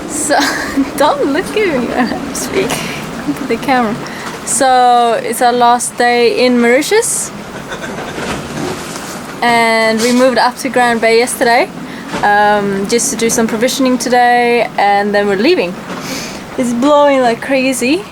So, don't look at me when I speak. Look at the camera. So, it's our last day in Mauritius. And we moved up to Grand Bay yesterday. Just to do some provisioning today. And then we're leaving. It's blowing like crazy.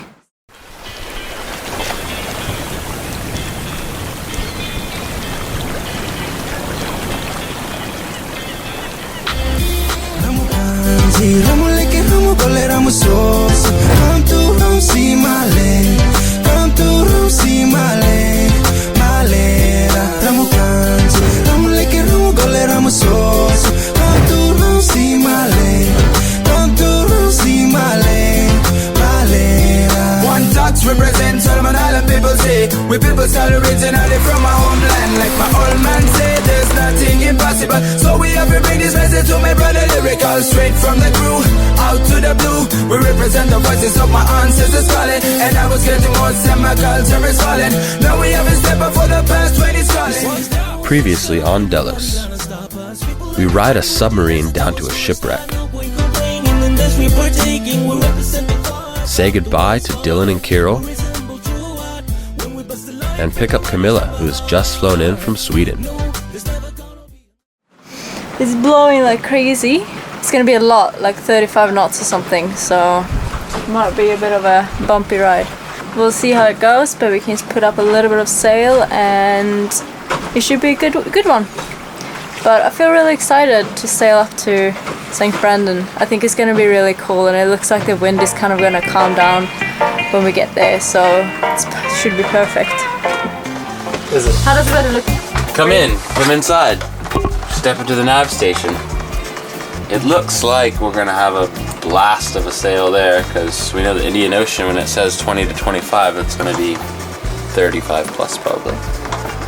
OneTox represents all my island people say. We people start originally from my homeland. Like my old man said, there's nothing impossible. So we have to bring this message to my brother lyrical. Straight from the crew, out to the blue. We represent the voices of my ancestors calling. And I was getting more and my culture is falling. Now we have a step up for the past 20 calling. Previously on Delos, we ride a submarine down to a shipwreck. Say goodbye to Dillon and Kiril, and pick up Camilla, who has just flown in from Sweden. It's blowing like crazy. It's gonna be a lot, like 35 knots or something, so it might be a bit of a bumpy ride. We'll see how it goes, but we can just put up a little bit of sail and it should be a good one. But I feel really excited to sail up to St. Brendan. I think it's going to be really cool, and it looks like the wind is kind of going to calm down when we get there, so it should be perfect. Is it? How does the weather look? Come inside. Step into the nav station. It looks like we're going to have a blast of a sail there, because we know the Indian Ocean, when it says 20 to 25, it's going to be 35 plus probably.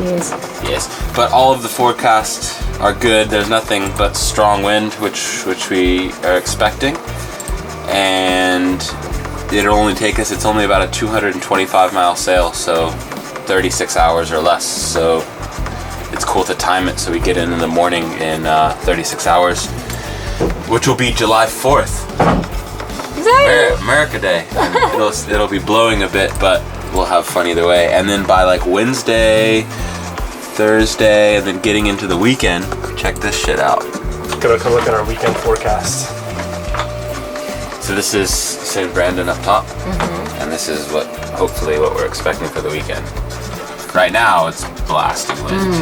Yes, but all of the forecasts are good. There's nothing but strong wind, which we are expecting, and it'll only take us, it's only about a 225 mile sail, so 36 hours or less, so it's cool to time it so we get in the morning in 36 hours, which will be July 4th. America Day. And it'll be blowing a bit, but we'll have fun either way. And then by like Wednesday, Thursday, and then getting into the weekend, check this shit out. Gotta come look at our weekend forecast. So this is St. Brendan up top, and this is hopefully what we're expecting for the weekend. Right now it's blasting wind,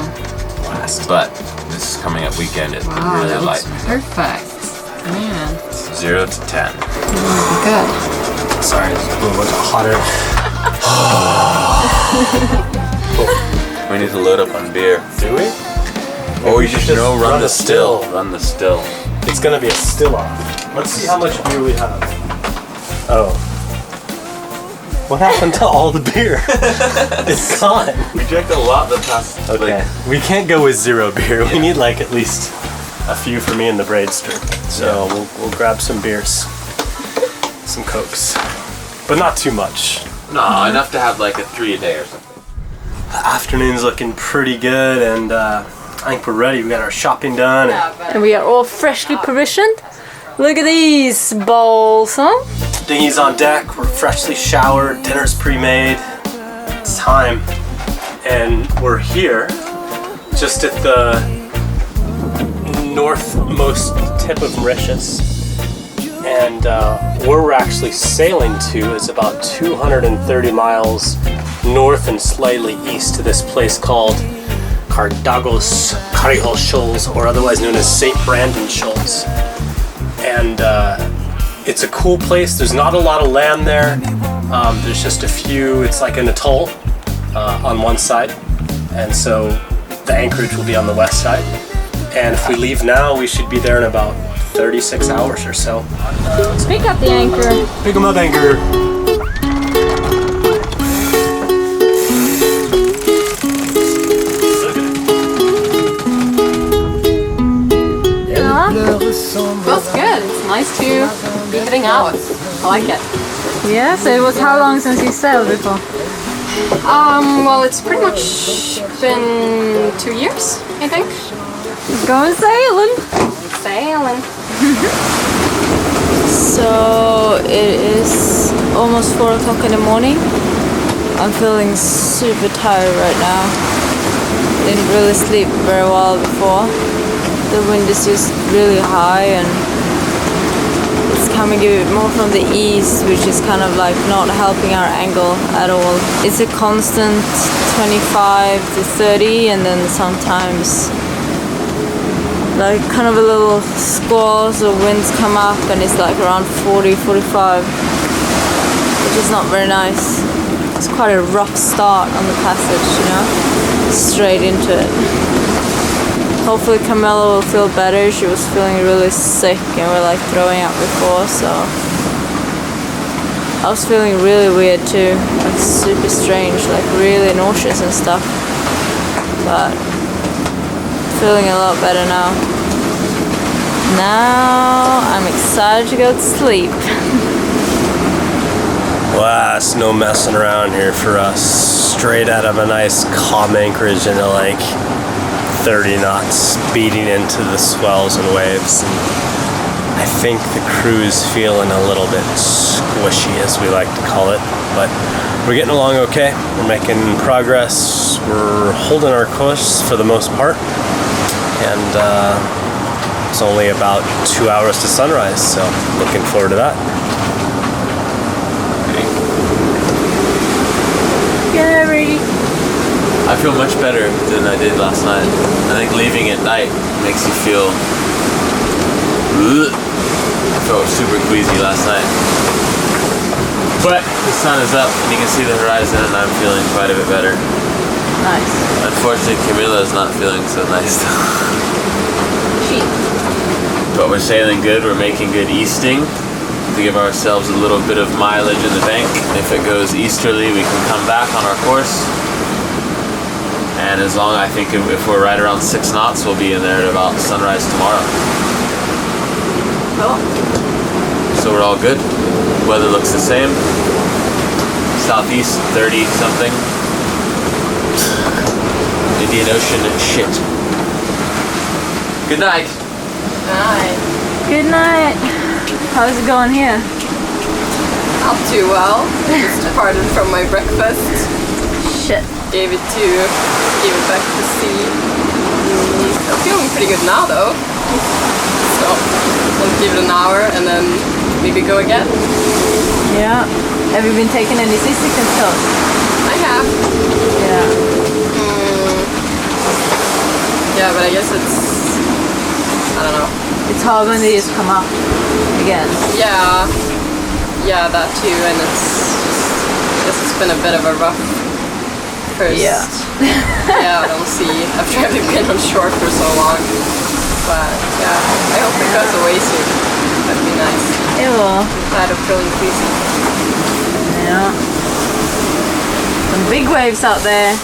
but this is coming up weekend. It's really light. Perfect, man. 0 to 10. Good. Sorry, it's a little bit hotter. We need to load up on beer. Do we? Or you just run the still. Run the still. It's gonna be a still off. Let's see how much beer we have. Oh. What happened to all the beer? It's gone. We drank a lot the past. Okay. We can't go with 0 beer. We need like at least a few for me and the Braidster. So we'll grab some beers, some Cokes, but not too much. No, enough to have like a 3 a day or something. The afternoon's looking pretty good, and I think we're ready. We got our shopping done. And we are all freshly provisioned. Look at these bowls, huh? Dinghy's on deck, we're freshly showered, dinner's pre-made. It's time. And we're here, just at the northmost tip of Mauritius. And where we're actually sailing to is about 230 miles north and slightly east to this place called Cardagos Carihal Shoals, or otherwise known as St. Brendan Shoals. And it's a cool place. There's not a lot of land there. There's just a few, it's like an atoll on one side. And so the anchorage will be on the west side. And if we leave now, we should be there in about 36 hours or so. Let's pick up the anchor. Pick them up, anchor. Feels good. It's nice to be getting out. I like it. Yeah, so it was how long since you sailed before? Well, it's pretty much been 2 years, I think. Going sailing. Sailing. So it is almost 4 o'clock in the morning. I'm feeling super tired right now. Didn't really sleep very well before. The wind is just really high and it's coming a bit more from the east, which is kind of like not helping our angle at all. It's a constant 25 to 30 and then sometimes like kind of a little squalls or winds come up and it's like around 40, 45, which is not very nice. It's quite a rough start on the passage, you know, straight into it. Hopefully Camilla will feel better. She was feeling really sick and we're like throwing up before, so I was feeling really weird too, like super strange, like really nauseous and stuff, but feeling a lot better now. Now I'm excited to go to sleep. Last, no messing around here for us. Straight out of a nice calm anchorage into like 30 knots, beating into the swells and waves. And I think the crew's feeling a little bit squishy, as we like to call it, but we're getting along okay. We're making progress. We're holding our course for the most part, and it's only about 2 hours to sunrise, so looking forward to that. Gary. I feel much better than I did last night. I think leaving at night makes you feel... I felt super queasy last night. But the sun is up and you can see the horizon and I'm feeling quite a bit better. Nice. Unfortunately, Camilla's not feeling so nice. But we're sailing good, we're making good easting. To give ourselves a little bit of mileage in the bank. If it goes easterly, we can come back on our course. And as long, I think if we're right around 6 knots, we'll be in there at about sunrise tomorrow. Cool. So we're all good. Weather looks the same. Southeast 30 something. Indian Ocean shit. Good night. Night. Good night. How's it going here? Not too well. Just departed from my breakfast. Shit. Gave it back to sea. I'm feeling pretty good now though. So I'll give it an hour and then maybe go again. Yeah. Have you been taking any seasickness pills? I have. Yeah. Yeah, but I guess it's, I don't know. It's hard when they just come up again. Yeah, that too, and it's been a bit of a rough first. Yeah. Yeah, I don't see after having been on shore for so long. But yeah, I hope it goes away soon. That'd be nice. It will. I'm tired of feeling queasy. Yeah. Some big waves out there.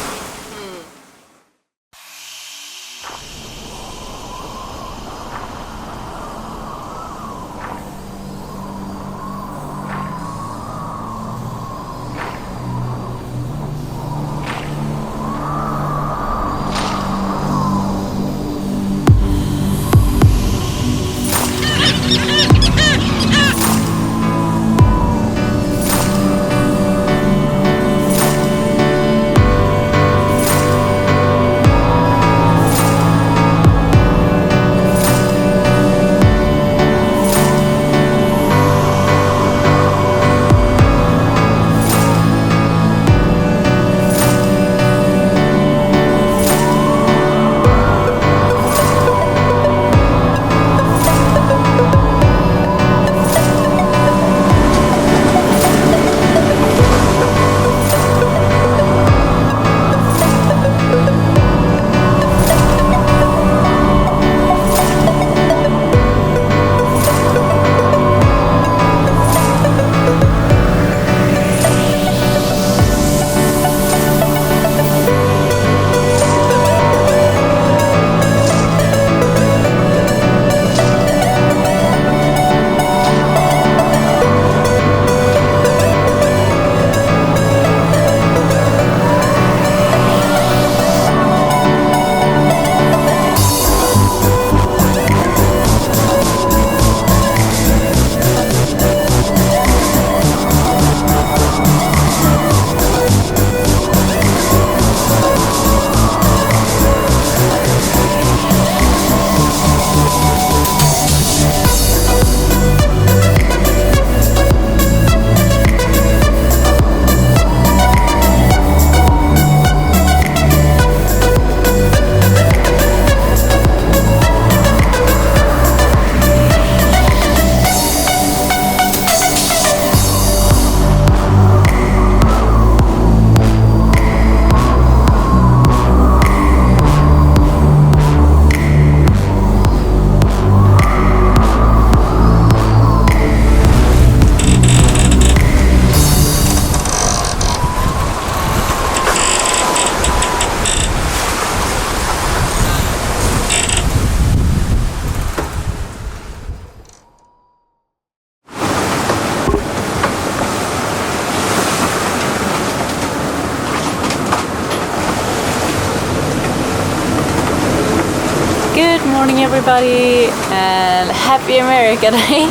morning everybody, and happy America Day.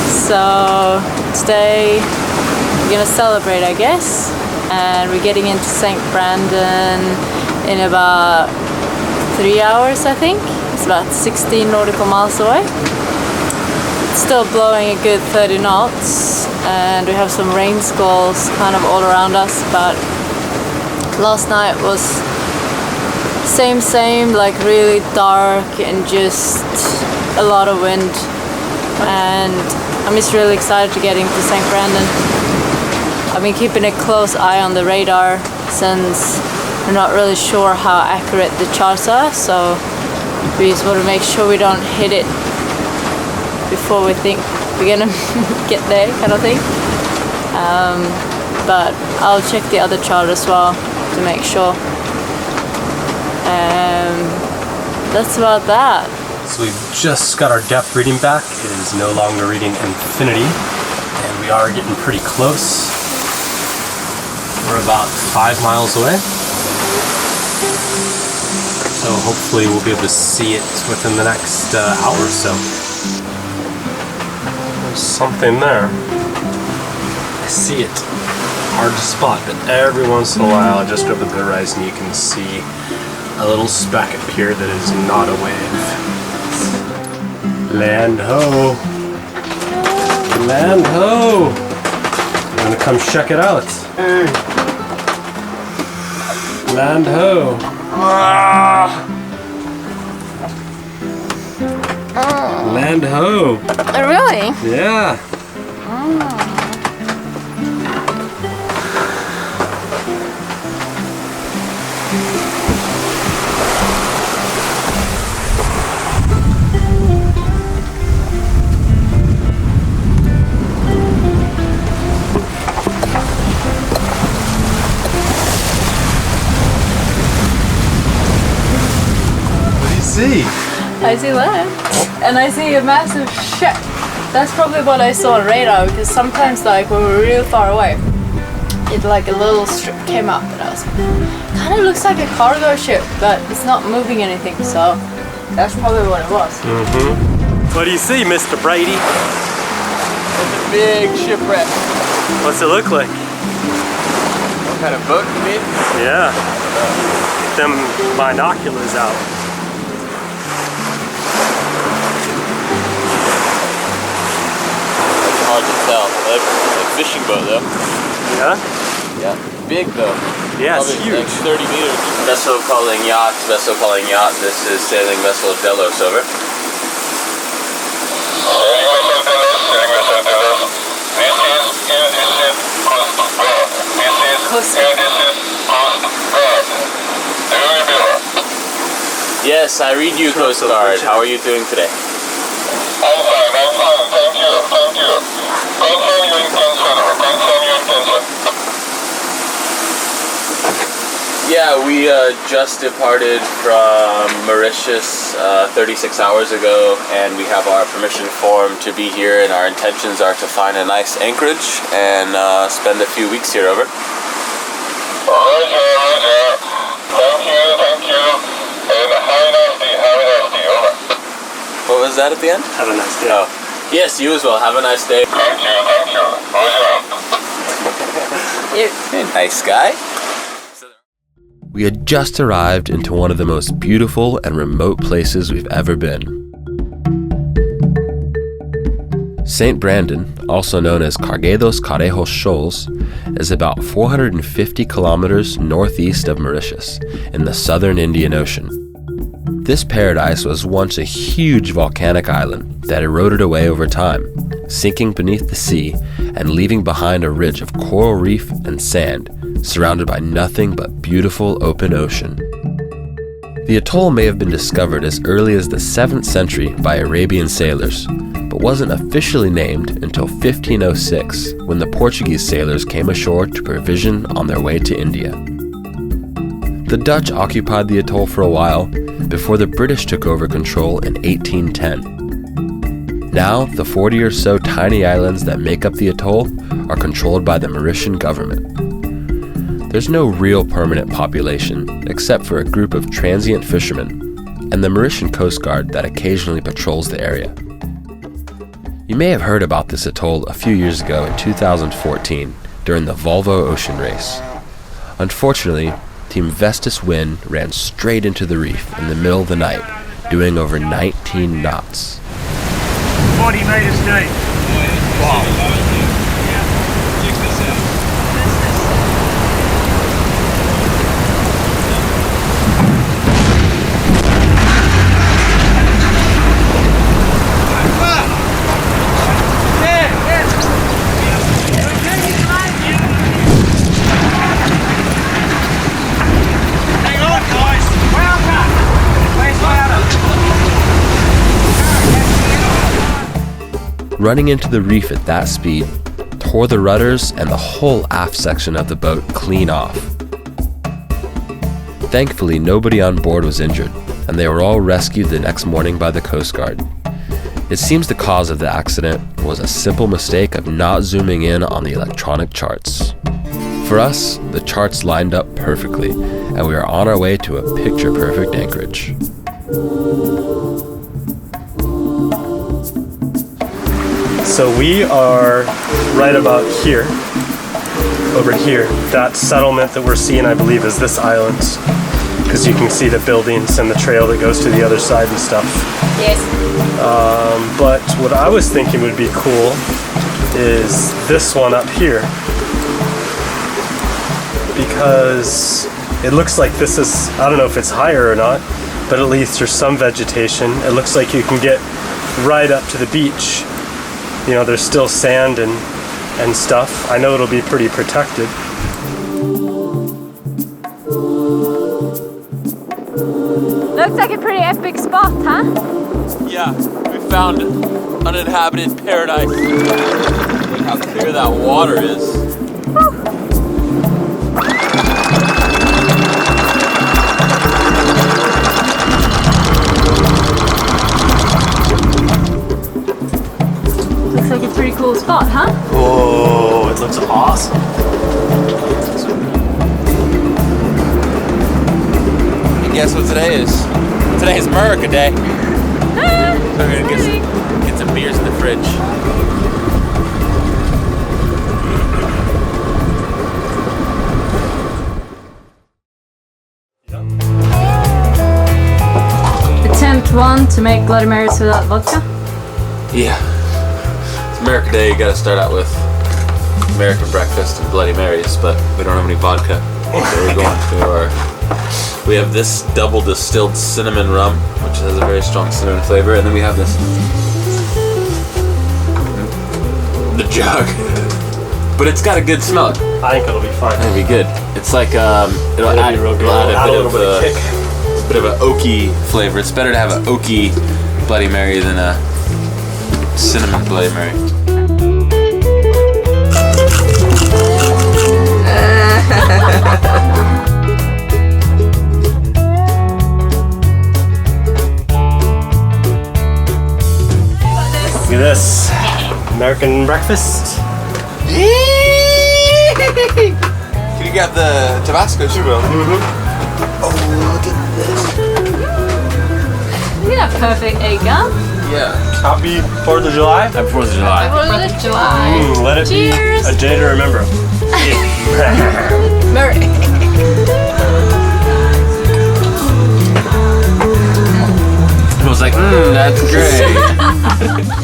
So today we're gonna celebrate, I guess, and we're getting into St. Brandon in about 3 hours, I think. It's about 16 nautical miles away. It's still blowing a good 30 knots, and we have some rain squalls kind of all around us, but last night was same, like really dark and just a lot of wind, and I'm just really excited to get into St. Brandon. I've been keeping a close eye on the radar since we're not really sure how accurate the charts are, so we just want to make sure we don't hit it before we think we're gonna get there, kind of thing. But I'll check the other chart as well to make sure. That's about that. So we've just got our depth reading back. It is no longer reading infinity, and we are getting pretty close. We're about 5 miles away. So hopefully we'll be able to see it within the next hour or so. There's something there. I see it. Hard to spot, but every once in a while, just over the horizon, you can see a little speck appear that is not a wave. Land ho! Land ho! I'm gonna come check it out. Land ho! Land ho! Really? Yeah. See? I see land, and I see a massive ship. That's probably what I saw on radar, because sometimes, like when we're real far away, it like a little strip came up, and I was like, kind of looks like a cargo ship, but it's not moving anything, so that's probably what it was. What do you see, Mr. Brady? It's a big shipwreck. What's it look like? What kind of boat you mean? Yeah. Get them binoculars out. Hard to tell. A fishing boat though. Yeah? Yeah. Big though. Yeah, it's probably huge. like 30 meters. Vessel calling yacht, vessel calling yacht. This is sailing Vessel Delos, over. Yes, I read you, Coast Guard. How are you doing today? I'm fine, thank you. Confirm your intention. Yeah, we just departed from Mauritius 36 hours ago, and we have our permission form to be here, and our intentions are to find a nice anchorage and spend a few weeks here, over. Roger. Thank you. And have a nice day, over. What was that at the end? Have a nice day. Oh, yes, you as well. Have a nice day. Thank you. Roger. Hey, nice guy. We had just arrived into one of the most beautiful and remote places we've ever been. St. Brandon, also known as Carguedos Carejos Shoals, is about 450 kilometers northeast of Mauritius in the southern Indian Ocean. This paradise was once a huge volcanic island that eroded away over time, sinking beneath the sea and leaving behind a ridge of coral reef and sand, surrounded by nothing but beautiful open ocean. The atoll may have been discovered as early as the 7th century by Arabian sailors, but wasn't officially named until 1506, when the Portuguese sailors came ashore to provision on their way to India. The Dutch occupied the atoll for a while, before the British took over control in 1810. Now, the 40 or so tiny islands that make up the atoll are controlled by the Mauritian government. There's no real permanent population, except for a group of transient fishermen, and the Mauritian Coast Guard that occasionally patrols the area. You may have heard about this atoll a few years ago in 2014 during the Volvo Ocean Race. Unfortunately, Team Vestas Wind ran straight into the reef in the middle of the night, doing over 19 knots. 40 meters deep. Wow. Running into the reef at that speed tore the rudders and the whole aft section of the boat clean off. Thankfully, nobody on board was injured, and they were all rescued the next morning by the Coast Guard. It seems the cause of the accident was a simple mistake of not zooming in on the electronic charts. For us, the charts lined up perfectly, and we are on our way to a picture-perfect anchorage. So we are right about here, over here. That settlement that we're seeing, I believe, is this island, because you can see the buildings and the trail that goes to the other side and stuff. Yes. But what I was thinking would be cool is this one up here, because it looks like this is, I don't know if it's higher or not, but at least there's some vegetation. It looks like you can get right up to the beach. You know, there's still sand and stuff. I know it'll be pretty protected. Looks like a pretty epic spot, huh? Yeah, we found uninhabited paradise. Look how clear that water is. Looks like a pretty cool spot, huh? Oh, it looks awesome. And guess what today is? Today is America Day. So we're gonna get some beers in the fridge. Attempt 1 to make Bloody Marys without vodka. Yeah. It's America Day, you gotta start out with American breakfast and Bloody Marys, but we don't have any vodka. So we're going to we have this double distilled cinnamon rum, which has a very strong cinnamon flavor, and then we have this, the jug. But it's got a good smell. I think it'll be fine. It'll be good. It's like, it'll add a bit of an oaky flavor. It's better to have an oaky Bloody Mary than a cinnamon Bloody Mary. Look at this. American breakfast. Can you grab the Tabasco too, bro? Oh, look at this. Look at that perfect egg gun. Yeah. Happy 4th of July. Happy 4th of July. 4th of July. Let it Cheers. be a day to remember. Merry. I was like, that's great.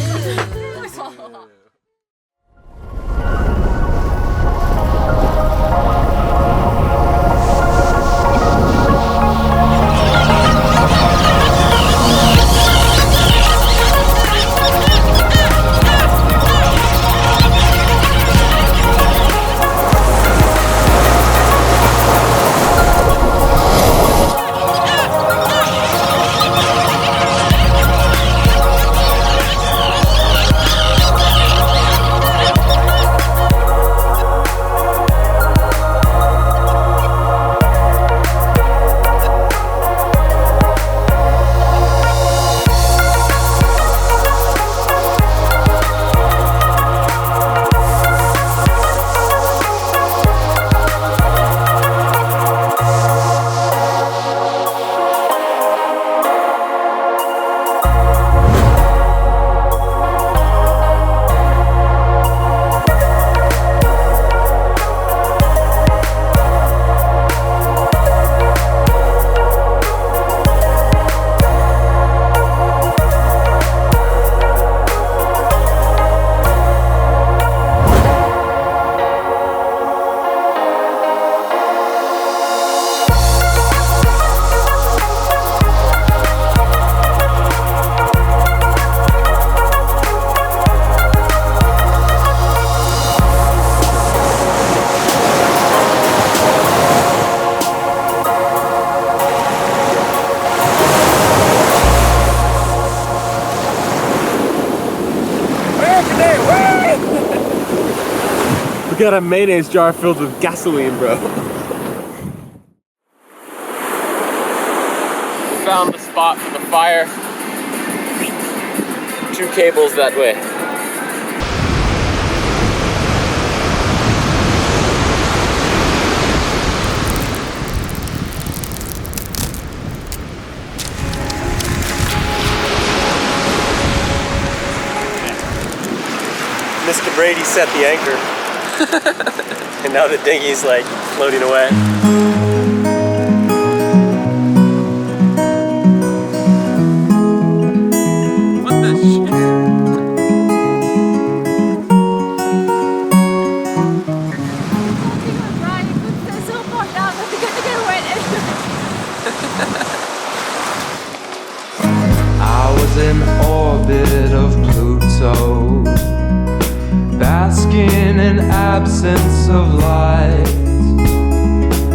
got a mayonnaise jar filled with gasoline, bro. Found the spot for the fire. 2 cables that way. Mr. Brady set the anchor. And now the dinghy's like floating away. What the shit? I was in orbit of Pluto, basking in absence of light.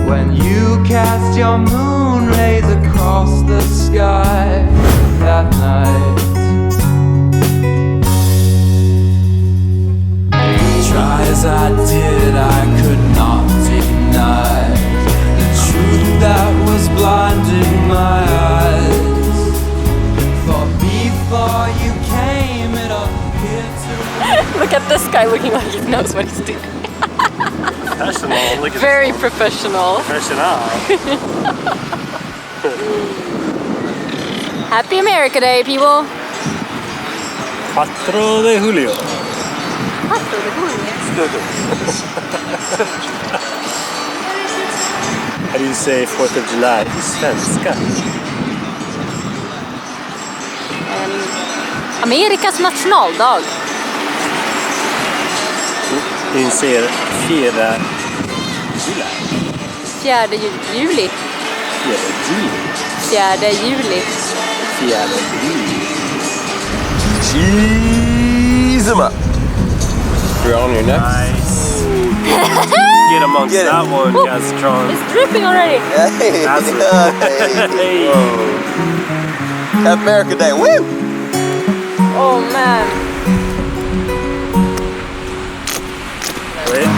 When you cast your moon rays across the sky that night. Try as I did, I could not deny the truth that was blinding my eyes. For before you came, it appeared to me. Look at this guy looking like he knows what he's doing. Professional, look at Very this one. professional. Professional. Happy America Day, people. 4 de julio. How do you say 4th of July? Svenska. Amerikas nationaldag. Inser 4 juli. 4 juli. 4 juli. 4 juli. Cheese 'em up. You're on your neck. Nice. Get amongst that one, Castron. It's dripping already. That's Hey. Happy America Day. Woo! Oh man. Wait.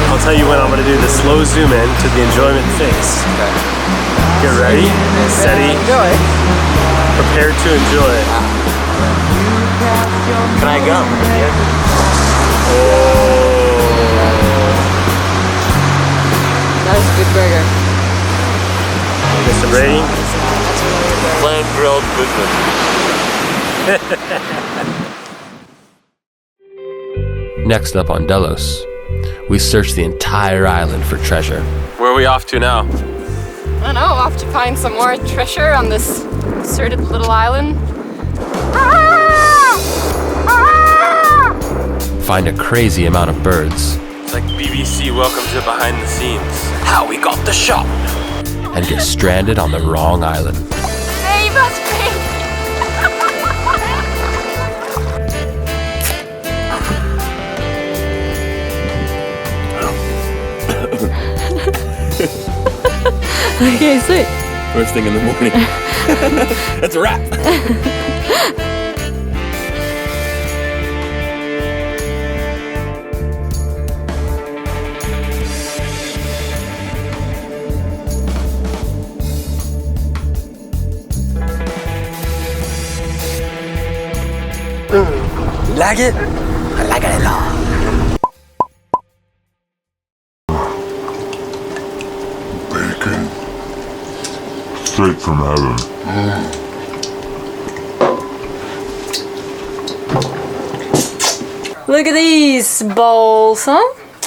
I'll tell you when I'm going to do the slow zoom in to the enjoyment face. Get ready, steady, Enjoy. prepare to enjoy. Can I go? That was a good burger. Mr. Brady? Flame grilled goodness. Next up on Delos, we search the entire island for treasure. Where are we off to now? I don't know, I'll have to find some more treasure on this deserted little island. Find a crazy amount of birds, It's like BBC Welcome to Behind the Scenes. How we got the shot. and get stranded on the wrong island. Save us, please! Okay, sweet. First thing in the morning. That's a wrap. Like it? I like it a lot. Bacon. Straight from heaven. Look at these bowls, huh?